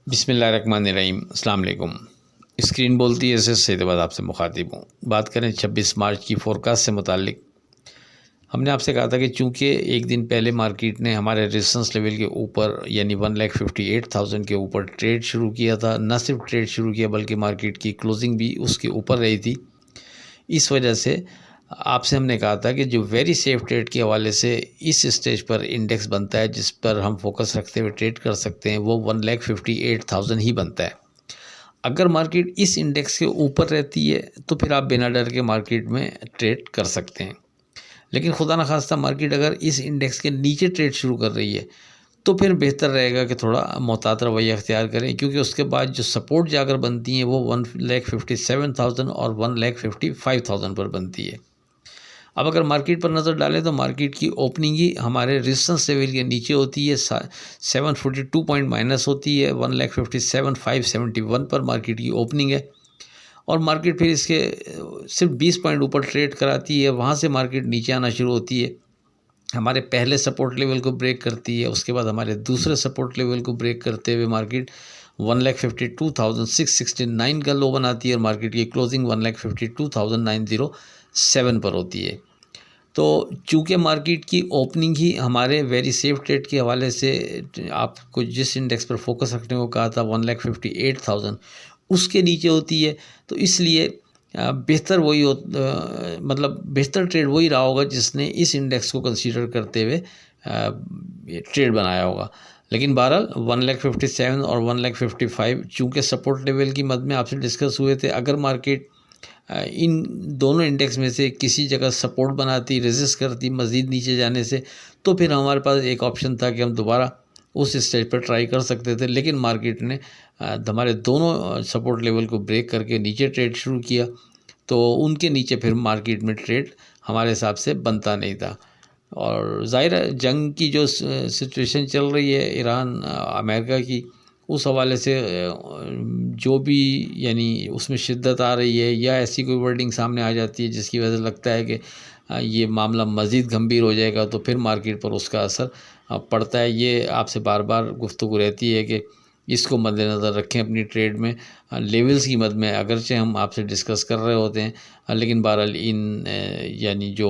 बिस्मिल्लाहिर्रहमानिर्रहीम। अस्सलाम वालेकुम। स्क्रीन बोलती है ऐसे सैयदाबाद आपसे मुखातिब हूँ। बात करें 26 मार्च की फ़ोरकास्ट से मुतालिक। हमने आपसे कहा था कि चूँकि एक दिन पहले मार्केट ने हमारे रेजिस्टेंस लेवल के ऊपर यानी 1,58,000 के ऊपर ट्रेड शुरू किया था। न सिर्फ ट्रेड शुरू किया बल्कि मार्केट की क्लोजिंग भी उसके ऊपर रही थी। इस वजह से आपसे हमने कहा था कि जो वेरी सेफ ट्रेड के हवाले से इस स्टेज पर इंडेक्स बनता है जिस पर हम फोकस रखते हुए ट्रेड कर सकते हैं वो 1,58,000 ही बनता है। अगर मार्केट इस इंडेक्स के ऊपर रहती है तो फिर आप बिना डर के मार्केट में ट्रेड कर सकते हैं। लेकिन खुदा न खास्ता मार्केट अगर इस इंडेक्स के नीचे ट्रेड शुरू कर रही है तो फिर बेहतर रहेगा कि थोड़ा मोहतात रवैया अख्तियार करें, क्योंकि उसके बाद जो सपोर्ट जाकर बनती हैं वो 1,57,000 और 1,55,000 पर बनती है। अब अगर मार्केट पर नज़र डालें तो मार्केट की ओपनिंग ही हमारे रेजिस्टेंस लेवल के नीचे होती है। 742 पॉइंट माइनस होती है। 1,57,571 पर मार्केट की ओपनिंग है और मार्केट फिर इसके सिर्फ 20 पॉइंट ऊपर ट्रेड कराती है। वहाँ से मार्केट नीचे आना शुरू होती है, हमारे पहले सपोर्ट लेवल को ब्रेक करती है। उसके बाद हमारे दूसरे सपोर्ट लेवल को ब्रेक करते हुए मार्केट 1,52,669 का लो बनाती है और मार्केट की क्लोजिंग 1,52,907 पर होती है। तो चूँकि मार्केट की ओपनिंग ही हमारे वेरी सेफ ट्रेड के हवाले से आपको जिस इंडेक्स पर फोकस रखने को कहा था 1,58,000 उसके नीचे होती है, तो इसलिए बेहतर वही मतलब बेहतर ट्रेड वही रहा होगा जिसने इस इंडेक्स को कंसीडर करते हुए ट्रेड बनाया होगा। लेकिन बहरहाल 1,57,000 और 1,55,000 चूँकि सपोर्ट लेवल की मद में आपसे डिस्कस हुए थे, अगर मार्केट इन दोनों इंडेक्स में से किसी जगह सपोर्ट बनाती, रेजिस्ट करती मज़ीद नीचे जाने से, तो फिर हमारे पास एक ऑप्शन था कि हम दोबारा उस स्टेज पर ट्राई कर सकते थे। लेकिन मार्केट ने हमारे दोनों सपोर्ट लेवल को ब्रेक करके नीचे ट्रेड शुरू किया, तो उनके नीचे फिर मार्केट में ट्रेड हमारे हिसाब से बनता नहीं था। और ज़ाहिर है जंग की जो सिचुएशन चल रही है ईरान अमेरिका की, उस हवाले से जो भी यानी उसमें शिद्दत आ रही है या ऐसी कोई वर्डिंग सामने आ जाती है जिसकी वजह से लगता है कि ये मामला मज़ीद गंभीर हो जाएगा, तो फिर मार्केट पर उसका असर पड़ता है। ये आपसे बार बार गुफ्तगू रहती है कि इसको मद्देनज़र रखें अपनी ट्रेड में। लेवल्स की मद में अगरचे हम आपसे डिस्कस कर रहे होते हैं, लेकिन बहरहाल इन यानी जो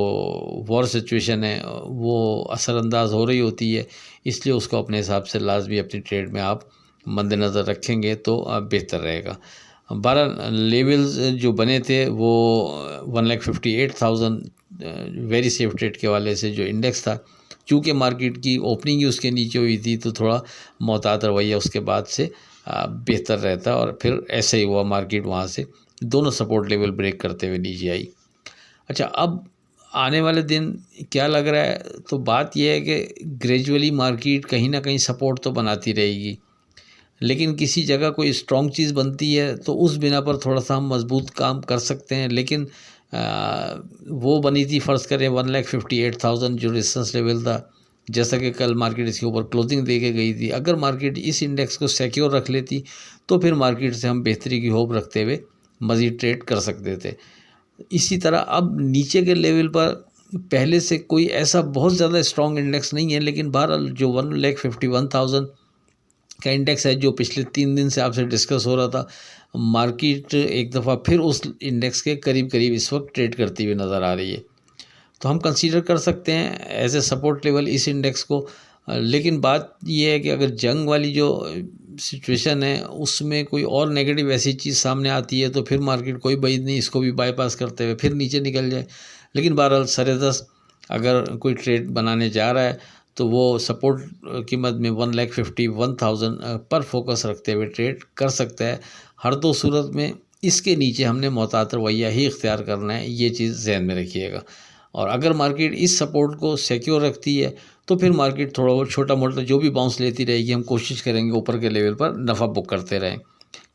वॉर सिचुएशन है वो असरअंदाज हो रही होती है, इसलिए उसको अपने हिसाब से लाजमी अपनी ट्रेड में आप मद्देनज़र रखेंगे तो बेहतर रहेगा। बहरहाल लेवल्स जो बने थे वो 1,58,000 वेरी सेफ ट्रेड के वाले से जो इंडेक्स था, चूँकि मार्केट की ओपनिंग ही उसके नीचे हुई थी तो थोड़ा मोहतात रवैया उसके बाद से बेहतर रहता और फिर ऐसे ही हुआ, मार्केट वहाँ से दोनों सपोर्ट लेवल ब्रेक करते हुए नीचे आई। अच्छा, अब आने वाले दिन क्या लग रहा है, तो बात यह है कि ग्रेजुअली मार्केट कहीं ना कहीं सपोर्ट तो बनाती रहेगी, लेकिन किसी जगह कोई स्ट्रॉन्ग चीज़ बनती है तो उस बिना पर थोड़ा सा हम मजबूत काम कर सकते हैं। लेकिन वो बनी थी फ़र्ज़ करें 1,58,000 जो रेजिस्टेंस लेवल था, जैसा कि कल मार्केट इसके ऊपर क्लोजिंग दे के गई थी। अगर मार्केट इस इंडेक्स को सिक्योर रख लेती तो फिर मार्केट से हम बेहतरी की होप रखते हुए मज़ीद ट्रेड कर सकते थे। इसी तरह अब नीचे के लेवल पर पहले से कोई ऐसा बहुत ज़्यादा स्ट्रॉन्ग इंडेक्स नहीं है, लेकिन बहरहाल जो 1,51,000 का इंडेक्स है जो पिछले 3 दिन से आपसे डिस्कस हो रहा था, मार्केट एक दफ़ा फिर उस इंडेक्स के करीब करीब इस वक्त ट्रेड करती हुई नज़र आ रही है। तो हम कंसीडर कर सकते हैं एज ए सपोर्ट लेवल इस इंडेक्स को। लेकिन बात यह है कि अगर जंग वाली जो सिचुएशन है उसमें कोई और नेगेटिव ऐसी चीज़ सामने आती है तो फिर मार्केट कोई बाद नहीं इसको भी बाईपास करते हुए फिर नीचे निकल जाए। लेकिन बहरहाल सरेदस्त अगर कोई ट्रेड बनाने जा रहा है तो वो सपोर्ट की मद में 1,51,000 पर फोकस रखते हुए ट्रेड कर सकता है। हर दो सूरत में इसके नीचे हमने मोहतात रवैया ही इख्तियार करना है, ये चीज़ ज़हन में रखिएगा। और अगर मार्केट इस सपोर्ट को सिक्योर रखती है तो फिर मार्केट थोड़ा बहुत छोटा मोटा जो भी बाउंस लेती रहेगी, हम कोशिश करेंगे ऊपर के लेवल पर नफ़ा बुक करते रहें,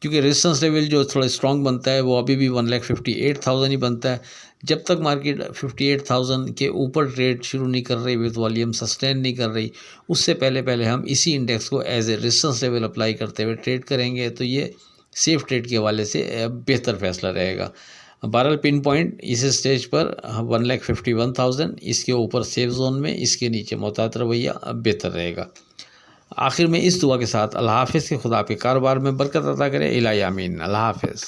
क्योंकि रेजिस्टेंस लेवल जो थोड़ा स्ट्रॉन्ग बनता है वो अभी भी 1,58,000 ही बनता है। जब तक मार्केट 58,000 के ऊपर ट्रेड शुरू नहीं कर रही, विद वॉल्यूम सस्टेन नहीं कर रही, उससे पहले हम इसी इंडेक्स को as a resistance level apply करते हुए ट्रेड करेंगे तो ये सेफ ट्रेड के हवाले से बेहतर फैसला रहेगा। बहरहाल पिन पॉइंट इस स्टेज पर 1,51,000, इसके ऊपर सेफ जोन में, इसके नीचे मोहतात रवैया बेहतर रहेगा। आखिर में इस दुआ के साथ अल्लाह हाफ़िज़, के खुदा आपके कारोबार में बरकत अता करे। इलाही आमीन। अल्लाह हाफ़िज़।